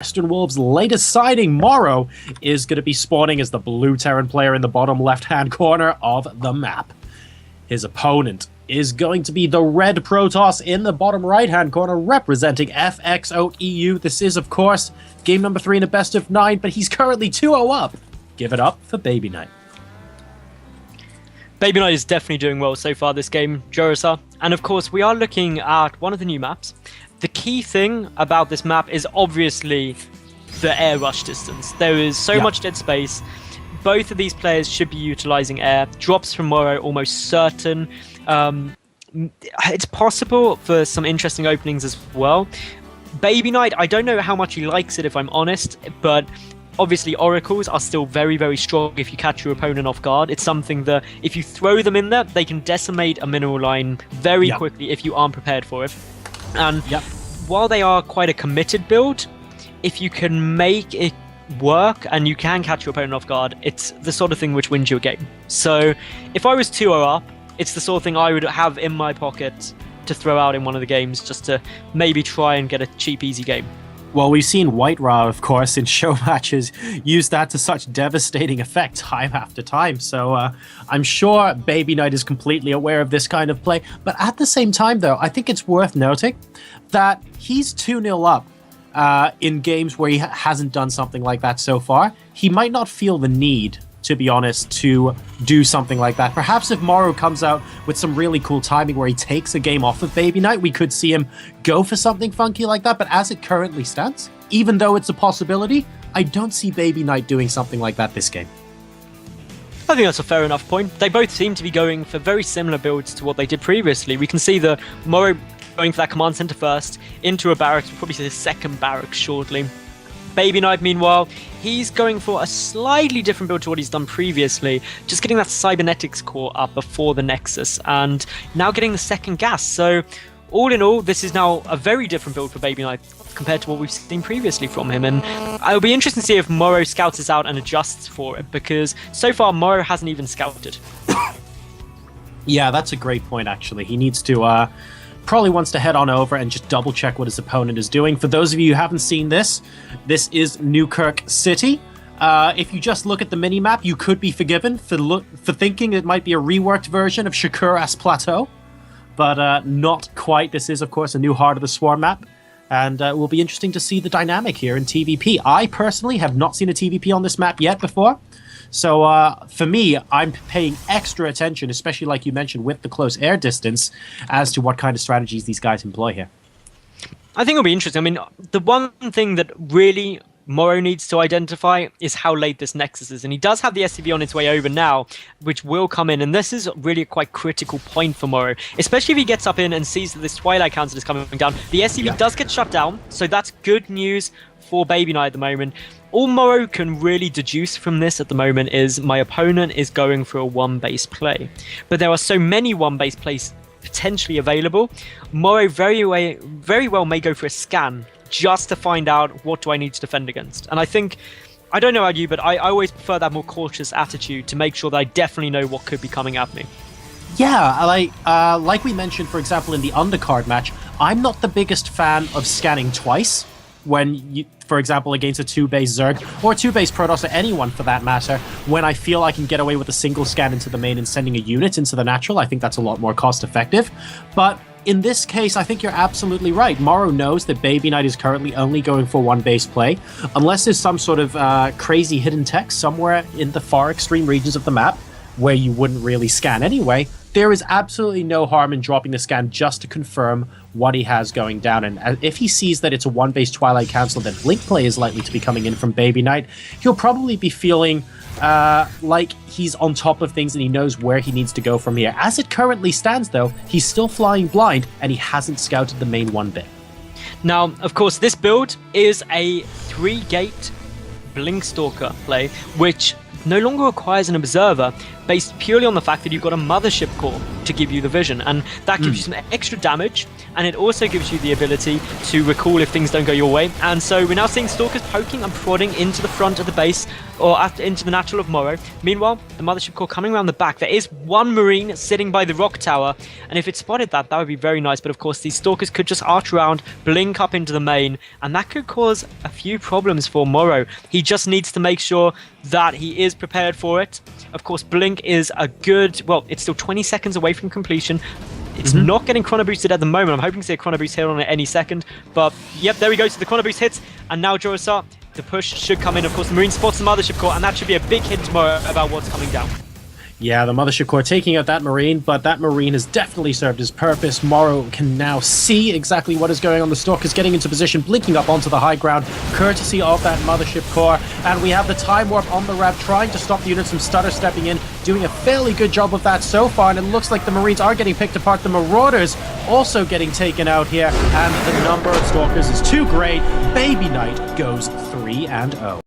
Western Wolves' latest signing, Morrow, is going to be spawning as the blue Terran player in the bottom left-hand corner of the map. His opponent is going to be the red Protoss in the bottom right-hand corner, representing FXOEU. This is, of course, game number 3 in a best of 9, but he's currently 2-0 up. Give it up for BabyKnight. BabyKnight is definitely doing well so far this game, Jorasa. And of course, we are looking at one of the new maps. The key thing about this map is obviously the air rush distance. There is so much dead space. Both of these players should be utilizing air. Drops from Morrow almost certain. It's possible for some interesting openings as well. BabyKnight, I don't know how much he likes it, if I'm honest, but obviously oracles are still very, very strong if you catch your opponent off guard. It's something that if you throw them in there, they can decimate a mineral line very quickly if you aren't prepared for it. And while they are quite a committed build, if you can make it work and you can catch your opponent off guard, it's the sort of thing which wins you a game. So if I was 2-0 up, it's the sort of thing I would have in my pocket to throw out in one of the games just to maybe try and get a cheap, easy game. Well, we've seen White Ra, of course, in show matches use that to such devastating effect time after time. So I'm sure BabyKnight is completely aware of this kind of play. But at the same time, though, I think it's worth noting that he's 2-0 up in games where he hasn't done something like that so far. He might not feel the need, to be honest, to do something like that. Perhaps if Morrow comes out with some really cool timing where he takes a game off of BabyKnight, we could see him go for something funky like that. But as it currently stands, even though it's a possibility, I don't see BabyKnight doing something like that this game. I think that's a fair enough point. They both seem to be going for very similar builds to what they did previously. We can see the Morrow going for that command center first, into a barracks, we'll probably see the second barracks shortly. BabyKnight, meanwhile, he's going for a slightly different build to what he's done previously, just getting that cybernetics core up before the Nexus, and now getting the second gas. So, all in all, this is now a very different build for BabyKnight compared to what we've seen previously from him, and it'll be interesting to see if Morrow scouts this out and adjusts for it, because so far Morrow hasn't even scouted. Yeah, that's a great point, actually. He needs to probably wants to head on over and just double check what his opponent is doing. For those of you who haven't seen this, this is Newkirk City. If you just look at the mini-map, you could be forgiven for thinking it might be a reworked version of Shakuras Plateau, but not quite. This is, of course, a new Heart of the Swarm map, and it will be interesting to see the dynamic here in TVP. I personally have not seen a TVP on this map yet before, so for me, I'm paying extra attention, especially like you mentioned with the close air distance, as to what kind of strategies these guys employ here. I think it'll be interesting. I mean, the one thing that really Morrow needs to identify is how late this Nexus is. And he does have the SCV on its way over now, which will come in. And this is really a quite critical point for Morrow, especially if he gets up in and sees that this Twilight Council is coming down. The SCV does get shut down, so that's good news for BabyKnight at the moment. All Morrow can really deduce from this at the moment is my opponent is going for a one-base play. But there are so many one-base plays potentially available. Morrow very well may go for a scan just to find out what do I need to defend against. And I think, I don't know about you, but I always prefer that more cautious attitude to make sure that I definitely know what could be coming at me. Yeah, like we mentioned, for example, in the undercard match, I'm not the biggest fan of scanning twice when you, for example, against a 2-base Zerg, or a 2-base Protoss, or anyone for that matter, when I feel I can get away with a single scan into the main and sending a unit into the natural. I think that's a lot more cost effective. But in this case, I think you're absolutely right. Morrow knows that BabyKnight is currently only going for one base play, unless there's some sort of crazy hidden tech somewhere in the far extreme regions of the map where you wouldn't really scan anyway. There is absolutely no harm in dropping the scan just to confirm what he has going down. And if he sees that it's a one-base Twilight Council that Blink play is likely to be coming in from BabyKnight, he'll probably be feeling like he's on top of things and he knows where he needs to go from here. As it currently stands, though, he's still flying blind and he hasn't scouted the main one bit. Now, of course, this build is a 3-gate Blink Stalker play, which no longer requires an observer, based purely on the fact that you've got a mothership core to give you the vision, and that gives you some extra damage, and it also gives you the ability to recall if things don't go your way. And so we're now seeing Stalkers poking and prodding into the front of the base, or into the natural of Morrow. Meanwhile, the Mothership Core coming around the back. There is one Marine sitting by the rock tower, and if it spotted that, that would be very nice. But of course, these Stalkers could just arch around, blink up into the main, and that could cause a few problems for Morrow. He just needs to make sure that he is prepared for it. Of course, blink is a good, well, it's still 20 seconds away from completion. It's not getting chrono boosted at the moment. I'm hoping to see a chrono boost here on it any second. But yep, there we go. So the chrono boost hits, and now Jorasar, the push should come in. Of course, the Marine spots the Mothership Core, and that should be a big hint tomorrow about what's coming down. Yeah, the Mothership Core taking out that Marine, but that Marine has definitely served his purpose. Morrow can now see exactly what is going on. The Stalkers getting into position, blinking up onto the high ground, courtesy of that Mothership Core. And we have the Time Warp on the rev, trying to stop the units from stutter stepping in, doing a fairly good job of that so far. And it looks like the Marines are getting picked apart. The Marauders also getting taken out here. And the number of Stalkers is too great. BabyKnight goes 3-0.